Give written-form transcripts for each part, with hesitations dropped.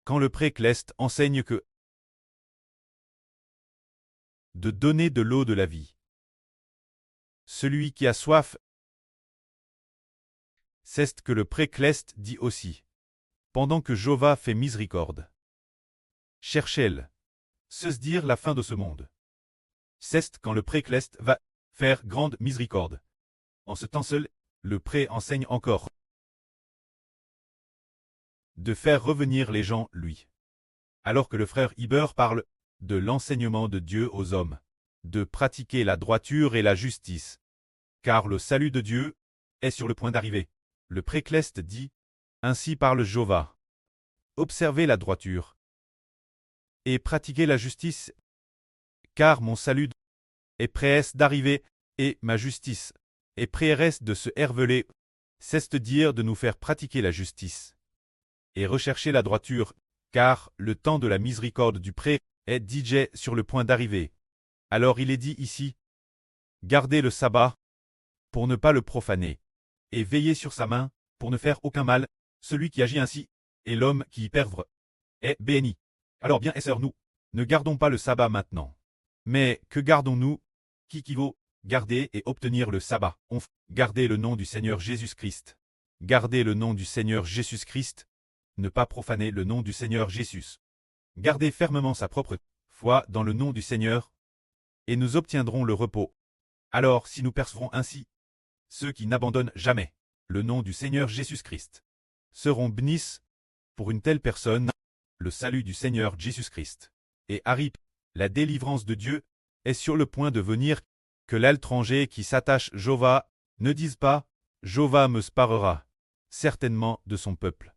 quand le précleste enseigne que de donner de l'eau de la vie. Celui qui a soif, c'est ce que le précleste dit aussi. Pendant que Jova fait miséricorde. Cherchez-le. Se dire la fin de ce monde. C'est quand le précleste va faire grande miséricorde. En ce temps seul, le pré enseigne encore de faire revenir les gens, lui. Alors que le frère Iber parle de l'enseignement de Dieu aux hommes, de pratiquer la droiture et la justice, car le salut de Dieu est sur le point d'arriver. Le précleste dit, ainsi parle Jova. Observez la droiture et pratiquez la justice, car mon salut est prêt d'arriver, et ma justice est prêt de se révéler, c'est-à-dire de nous faire pratiquer la justice et rechercher la droiture, car le temps de la miséricorde du pré est déjà sur le point d'arriver. Alors il est dit ici, gardez le sabbat pour ne pas le profaner, et veillez sur sa main pour ne faire aucun mal, celui qui agit ainsi, et l'homme qui y pervre, est béni. Alors bien et sœurs, nous ne gardons pas le sabbat maintenant. Mais que gardons-nous, qui équivaut garder et obtenir le sabbat? Garder le nom du Seigneur Jésus-Christ. Garder le nom du Seigneur Jésus-Christ. Ne pas profaner le nom du Seigneur Jésus. Garder fermement sa propre foi dans le nom du Seigneur, et nous obtiendrons le repos. Alors si nous percevrons ainsi, ceux qui n'abandonnent jamais le nom du Seigneur Jésus-Christ seront bénis pour une telle personne, le salut du Seigneur Jésus-Christ. Et arrive, la délivrance de Dieu est sur le point de venir, que l'étranger qui s'attache Jova ne dise pas, Jova me séparera certainement de son peuple.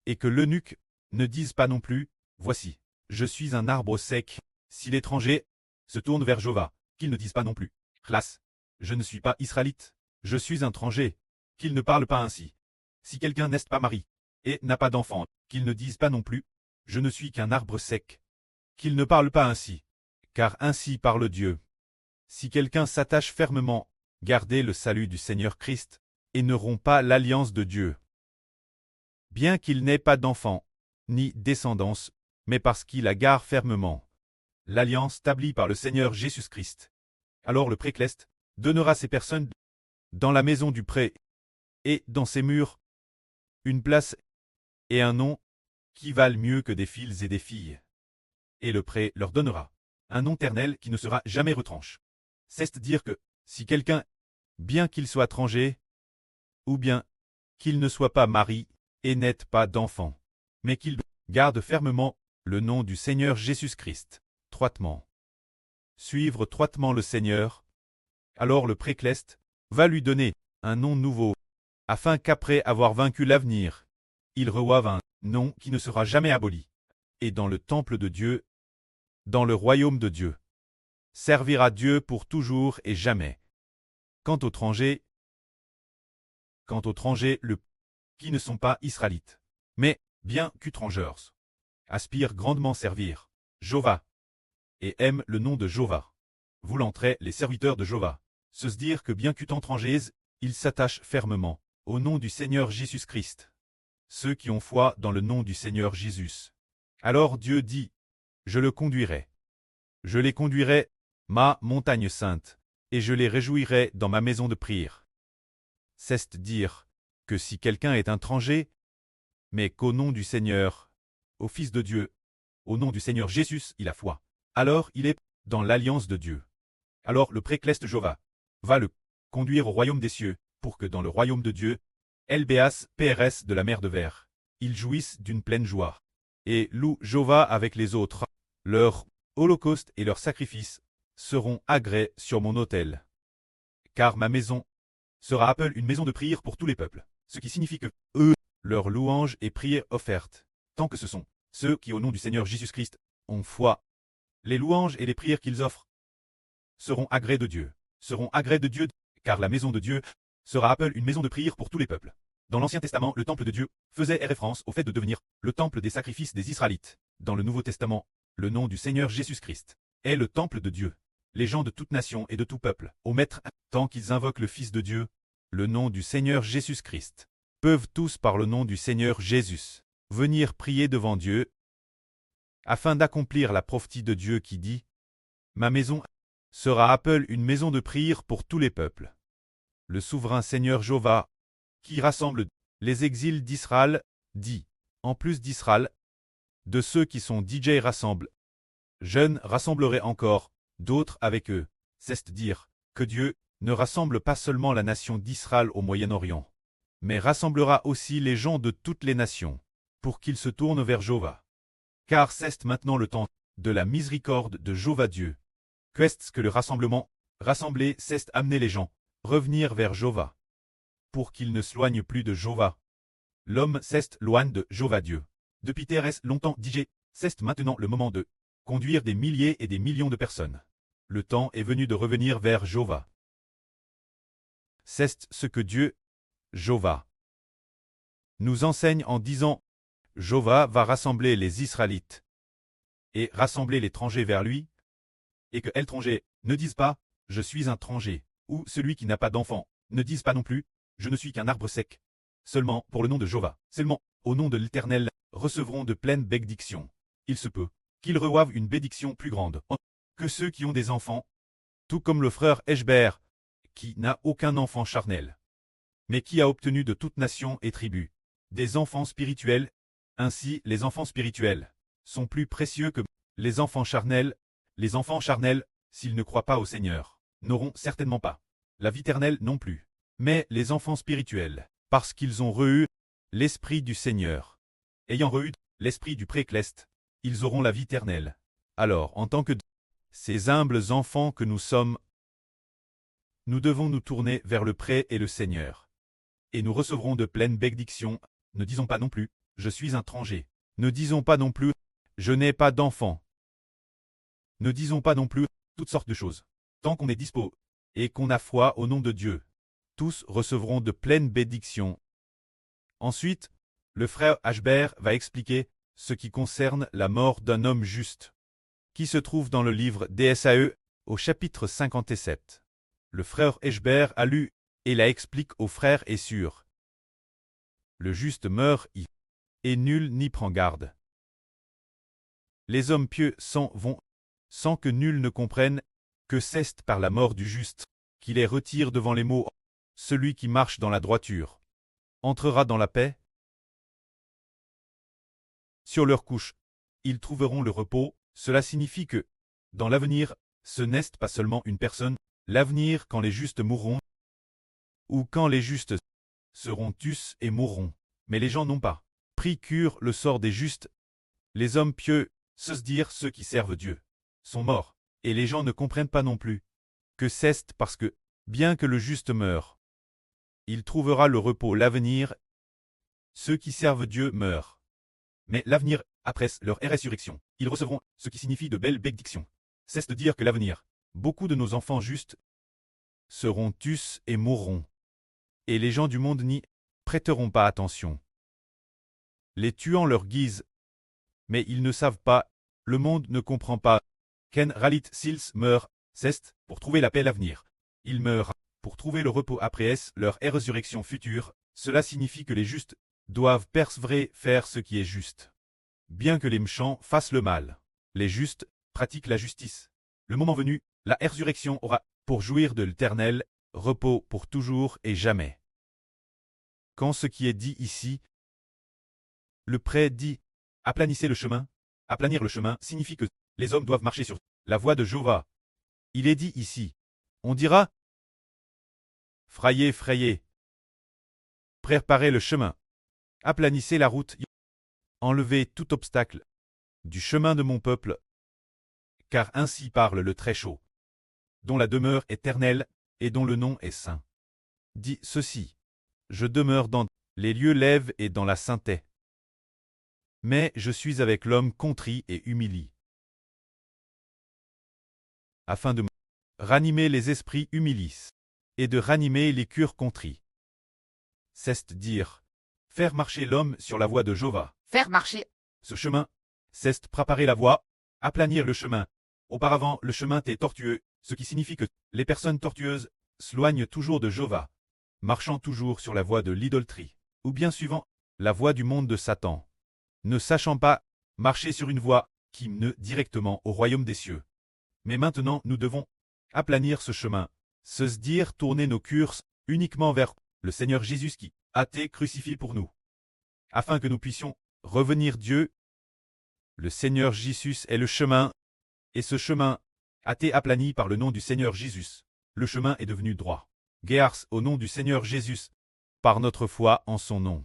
Et que l'eunuque ne dise pas non plus, voici, je suis un arbre sec, si l'étranger se tourne vers Jova, qu'il ne dise pas non plus, Chlas, je ne suis pas israélite, je suis un étranger, qu'il ne parle pas ainsi. Si quelqu'un n'est pas marié, et n'a pas d'enfant, qu'il ne dise pas non plus, je ne suis qu'un arbre sec, qu'il ne parle pas ainsi, car ainsi parle Dieu. Si quelqu'un s'attache fermement, gardez le salut du Seigneur Christ, et ne rompt pas l'alliance de Dieu. Bien qu'il n'ait pas d'enfant, ni descendance, mais parce qu'il la garde fermement. L'alliance établie par le Seigneur Jésus-Christ. Alors le précleste donnera ces personnes dans la maison du pré, et dans ses murs, une place et un nom qui valent mieux que des fils et des filles. Et le pré leur donnera un nom éternel qui ne sera jamais retranché. C'est-à-dire que, si quelqu'un, bien qu'il soit étranger, ou bien qu'il ne soit pas marié et n'ait pas d'enfant, mais qu'il garde fermement le nom du Seigneur Jésus-Christ, troitement. Suivre troitement le Seigneur, alors le précleste va lui donner un nom nouveau, afin qu'après avoir vaincu l'avenir, il reçoive un nom qui ne sera jamais aboli, et dans le temple de Dieu, dans le royaume de Dieu, servira Dieu pour toujours et jamais. Quant aux étrangers, qui ne sont pas israélites, mais, bien qu'étrangers, aspirent grandement servir Jova, et aiment le nom de Jova, voulant être les serviteurs de Jova, se dire que bien qu'étrangers, ils s'attachent fermement au nom du Seigneur Jésus-Christ. Ceux qui ont foi dans le nom du Seigneur Jésus. Alors Dieu dit, je le conduirai. Je les conduirai, ma montagne sainte, et je les réjouirai dans ma maison de prière. C'est dire que si quelqu'un est un étranger, mais qu'au nom du Seigneur, au Fils de Dieu, au nom du Seigneur Jésus, il a foi, alors il est dans l'alliance de Dieu. Alors le précleste Jova va le conduire au royaume des cieux, pour que dans le royaume de Dieu, LBAS PRS de la mer de verre, ils jouissent d'une pleine joie. Et louent Jova avec les autres. Leur holocauste et leurs sacrifices seront agréés sur mon autel. Car ma maison sera appelée une maison de prière pour tous les peuples, ce qui signifie que, eux, leurs louanges et prières offertes, tant que ce sont ceux qui au nom du Seigneur Jésus-Christ ont foi, les louanges et les prières qu'ils offrent seront agréés de Dieu, car la maison de Dieu sera appelée une maison de prière pour tous les peuples. Dans l'Ancien Testament, le temple de Dieu faisait référence au fait de devenir le temple des sacrifices des Israélites. Dans le Nouveau Testament, le nom du Seigneur Jésus-Christ est le temple de Dieu. Les gens de toute nation et de tout peuple, au maître, tant qu'ils invoquent le Fils de Dieu, le nom du Seigneur Jésus-Christ, peuvent tous par le nom du Seigneur Jésus venir prier devant Dieu, afin d'accomplir la prophétie de Dieu qui dit « Ma maison sera appelée une maison de prière pour tous les peuples. » Le souverain Seigneur Jéhovah, qui rassemble les exils d'Israël, dit « En plus d'Israël, de ceux qui sont DJ rassemblent, jeunes rassembleraient encore d'autres avec eux. » C'est-à-dire que Dieu ne rassemble pas seulement la nation d'Israël au Moyen-Orient, mais rassemblera aussi les gens de toutes les nations, pour qu'ils se tournent vers Jéhovah. Car c'est maintenant le temps de la miséricorde de Jéhovah Dieu. Qu'est-ce que le rassemblement? Rassembler, c'est amener les gens, revenir vers Jéhovah, pour qu'ils ne s'éloignent plus de Jéhovah. L'homme c'est loin de Jéhovah Dieu. Depuis très longtemps DJ, c'est maintenant le moment de conduire des milliers et des millions de personnes. Le temps est venu de revenir vers Jéhovah. C'est ce que Dieu, Jéhovah, nous enseigne en disant « Jéhovah va rassembler les Israélites et rassembler l'étranger vers lui, et que l'étranger ne dise pas « Je suis un étranger » ou « Celui qui n'a pas d'enfant » ne dise pas non plus « Je ne suis qu'un arbre sec ». Seulement pour le nom de Jéhovah, seulement au nom de l'Éternel, recevront de pleines bénédictions. Il se peut qu'ils reçoivent une bénédiction plus grande que ceux qui ont des enfants, tout comme le frère Eshber, qui n'a aucun enfant charnel, mais qui a obtenu de toute nation et tribu des enfants spirituels. Ainsi, les enfants spirituels sont plus précieux que les enfants charnels. Les enfants charnels, s'ils ne croient pas au Seigneur, n'auront certainement pas la vie éternelle non plus. Mais les enfants spirituels, parce qu'ils ont reçu l'Esprit du Seigneur, ayant reçu l'Esprit du Précleste, ils auront la vie éternelle. Alors, en tant que ces humbles enfants que nous sommes, nous devons nous tourner vers le pré et le Seigneur. Et nous recevrons de pleines bénédictions. Ne disons pas non plus « Je suis un étranger ». Ne disons pas non plus « Je n'ai pas d'enfant ». Ne disons pas non plus toutes sortes de choses. Tant qu'on est dispo et qu'on a foi au nom de Dieu, tous recevront de pleines bénédictions. Ensuite, le frère Ashbert va expliquer ce qui concerne la mort d'un homme juste, qui se trouve dans le livre d'Ésaïe, au chapitre 57. Le frère Ashbert a lu et la explique au frère et sûr. Le juste meurt et nul n'y prend garde. Les hommes pieux s'en vont, sans que nul ne comprenne que c'est par la mort du juste qu'il les retire devant les maux. Celui qui marche dans la droiture entrera dans la paix. Sur leur couche, ils trouveront le repos. Cela signifie que, dans l'avenir, ce n'est pas seulement une personne, l'avenir quand les justes mourront, ou quand les justes seront tués et mourront. Mais les gens n'ont pas pris cure le sort des justes. Les hommes pieux, se dire ceux qui servent Dieu, sont morts, et les gens ne comprennent pas non plus que c'est parce que, bien que le juste meure, il trouvera le repos. L'avenir, ceux qui servent Dieu meurent. Mais l'avenir, après leur résurrection, ils recevront ce qui signifie de belles bénédictions. C'est de dire que l'avenir, beaucoup de nos enfants justes seront tués et mourront. Et les gens du monde n'y prêteront pas attention, les tuant leur guise. Mais ils ne savent pas, le monde ne comprend pas. Ken Ralit Sils meurt, c'est pour trouver la paix l'avenir. Ils meurent pour trouver le repos après leur résurrection future. Cela signifie que les justes doivent persévérer, faire ce qui est juste. Bien que les méchants fassent le mal, les justes pratiquent la justice. Le moment venu, la résurrection aura, pour jouir de l'éternel repos pour toujours et jamais. Quand ce qui est dit ici, le prêtre dit « Aplanissez le chemin ». Aplanir le chemin signifie que les hommes doivent marcher sur la voie de Jéhovah. Il est dit ici, on dira « Frayez, frayez ». Préparez le chemin. Aplanissez la route. Enlevez tout obstacle du chemin de mon peuple. Car ainsi parle le Très-Haut, dont la demeure est éternelle et dont le nom est saint. Dit ceci, je demeure dans les lieux lèves et dans la sainteté. Mais je suis avec l'homme contrit et humilié, afin de ranimer les esprits humiliés et de ranimer les cœurs contrits. C'est dire, faire marcher l'homme sur la voie de Jéhovah. Faire marcher Ce chemin, c'est préparer la voie, aplanir le chemin. Auparavant, le chemin était tortueux, ce qui signifie que les personnes tortueuses s'éloignent toujours de Jéhovah, marchant toujours sur la voie de l'idolâtrie, ou bien suivant la voie du monde de Satan. ne sachant pas marcher sur une voie qui mène directement au royaume des cieux. Mais maintenant nous devons aplanir ce chemin, se dire tourner nos cœurs uniquement vers le Seigneur Jésus qui a été crucifié pour nous, afin que nous puissions revenir Dieu. Le Seigneur Jésus est le chemin, et ce chemin a été aplani par le nom du Seigneur Jésus. Le chemin est devenu droit. Grâce au nom du Seigneur Jésus, par notre foi en son nom.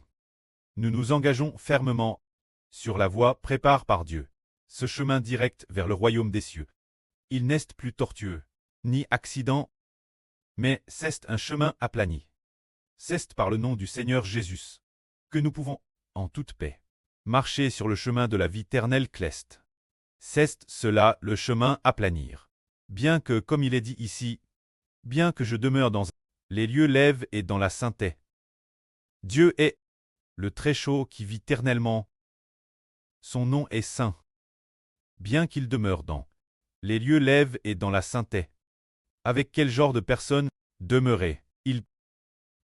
Nous nous engageons fermement sur la voie préparée par Dieu, ce chemin direct vers le royaume des cieux. Il n'est plus tortueux, ni accident, mais c'est un chemin aplani. C'est par le nom du Seigneur Jésus que nous pouvons, en toute paix, marcher sur le chemin de la vie éternelle cleste. C'est cela le chemin aplanir. Bien que, comme il est dit ici, bien que je demeure dans les lieux lèves et dans la sainteté. Dieu est le Très-Chaud qui vit éternellement. Son nom est saint. Bien qu'il demeure dans les lieux lèves et dans la sainteté. Avec quel genre de personne demeurer-il?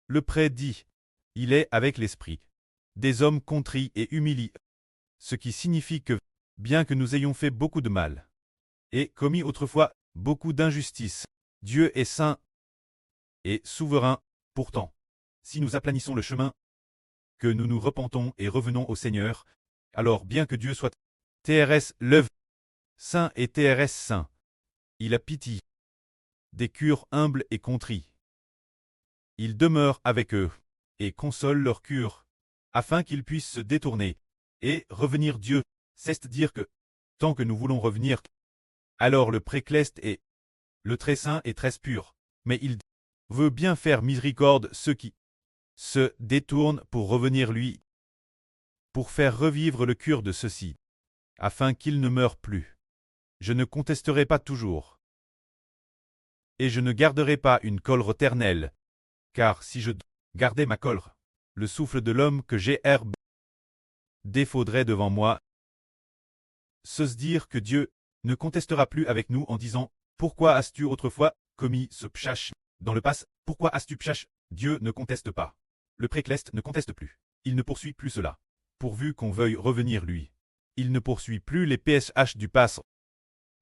Le prédit. Il est avec l'esprit des hommes contrits et humiliés, ce qui signifie que, bien que nous ayons fait beaucoup de mal et commis autrefois beaucoup d'injustices, Dieu est saint et souverain. Pourtant, si nous aplanissons le chemin, que nous nous repentons et revenons au Seigneur, alors bien que Dieu soit TRS l'œuvre saint et TRS saint, il a pitié des cœurs humbles et contrits. Il demeure avec eux et console leur cœur, afin qu'ils puissent se détourner et revenir Dieu. C'est-à-dire que, tant que nous voulons revenir, alors le précleste est le très saint et très pur, mais il veut bien faire miséricorde ceux qui se détournent pour revenir lui, pour faire revivre le cœur de ceux-ci, afin qu'ils ne meurent plus. Je ne contesterai pas toujours, et je ne garderai pas une colère éternelle, car si je gardais ma colère, le souffle de l'homme que j'ai herbe défaudrait devant moi. Se dire que Dieu ne contestera plus avec nous en disant « Pourquoi as-tu autrefois commis ce pchash dans le passé? Pourquoi as-tu pchash ?» Dieu ne conteste pas. Le précleste ne conteste plus. Il ne poursuit plus cela. Pourvu qu'on veuille revenir lui. Il ne poursuit plus les PSH du passé.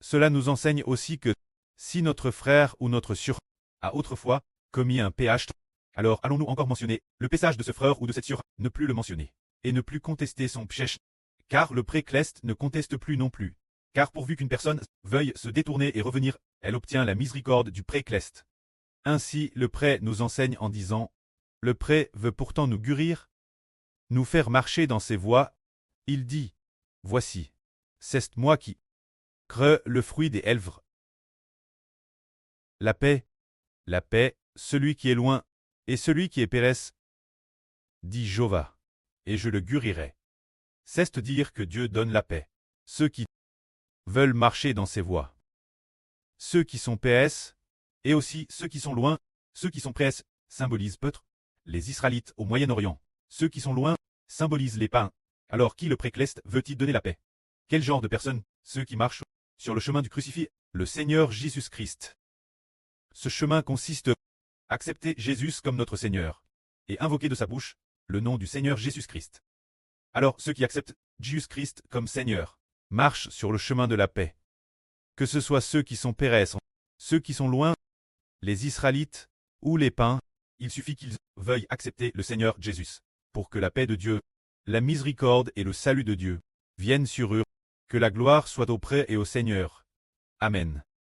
Cela nous enseigne aussi que, si notre frère ou notre sœur a autrefois commis un PH, alors allons-nous encore mentionner le PSH de ce frère ou de cette sœur, ne plus le mentionner, et ne plus contester son pchèche, car le précleste ne conteste plus non plus. Car pourvu qu'une personne veuille se détourner et revenir, elle obtient la miséricorde du précleste. Ainsi le pré nous enseigne en disant, le pré veut pourtant nous guérir, nous faire marcher dans ses voies. Il dit, voici, c'est moi qui creux le fruit des lèvres. La paix, celui qui est loin, et celui qui est péresse, dit Jéhovah, et je le guérirai. C'est dire que Dieu donne la paix. Ceux qui veulent marcher dans ses voies. Ceux qui sont PS, et aussi ceux qui sont loin, ceux qui sont PS, symbolisent peut-être les Israélites au Moyen-Orient. Ceux qui sont loin symbolisent les païens. Alors qui le précleste veut-il donner la paix? Quel genre de personnes? Ceux qui marchent sur le chemin du crucifié, le Seigneur Jésus-Christ. Ce chemin consiste à accepter Jésus comme notre Seigneur et invoquer de sa bouche le nom du Seigneur Jésus-Christ. Alors ceux qui acceptent Jésus-Christ comme Seigneur marchent sur le chemin de la paix. Que ce soit ceux qui sont péresses, ceux qui sont loin, les Israélites ou les païens, il suffit qu'ils veuillent accepter le Seigneur Jésus pour que la paix de Dieu, la miséricorde et le salut de Dieu viennent sur eux. Que la gloire soit auprès et au Seigneur. Amen.